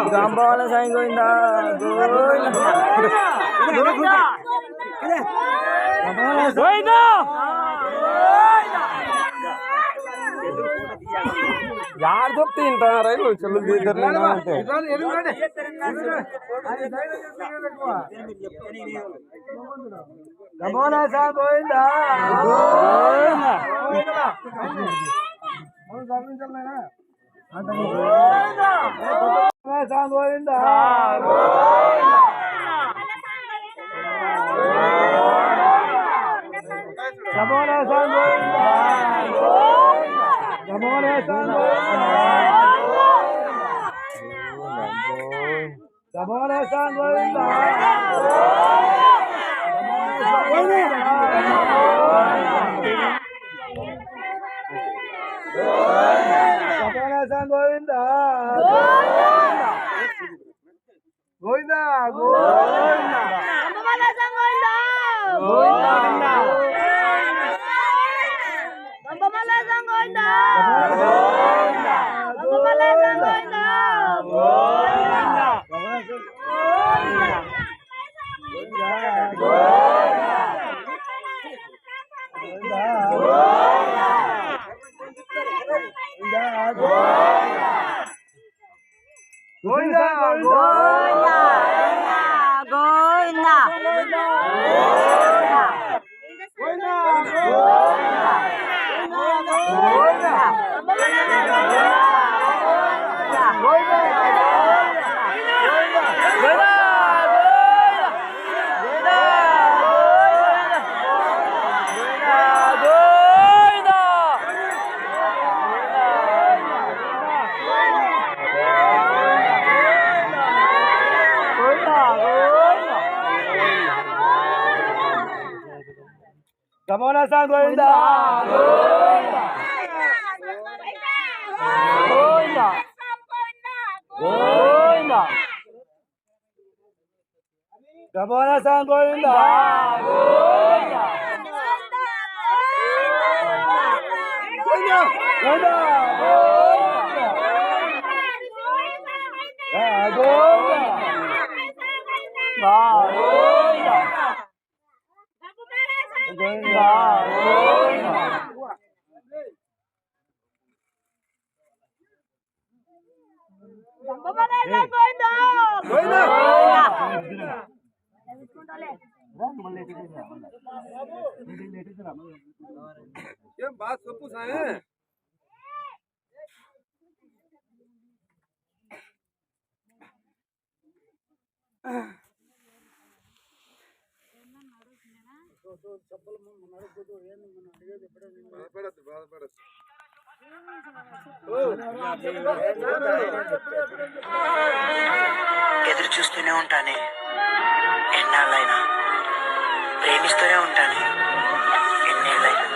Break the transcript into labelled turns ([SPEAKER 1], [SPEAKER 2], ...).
[SPEAKER 1] Gampang saya goinda, goinda. यार तो तीन तरह रहे लो चलो दे इधर लेना है कमोना सा गोविंदा गोविंदा मन सामने चलना है गोविंदा सा गोविंदा कमोना सा गोविंदा कमोना सा Sabona san goinda Sabona san goinda goinda goinda Sabona san goinda goinda Sabona san goinda goinda Sabona san goinda Sabona san goinda goinda goinda goinda Sabona san goinda goinda goinda goinda बात सब कुछ है
[SPEAKER 2] ఎదురు చూస్తూనే ఉంటానే ఎన్నాళ్ళైనా ప్రేమిస్తూనే ఉంటానే ఎన్నేళ్ళైనా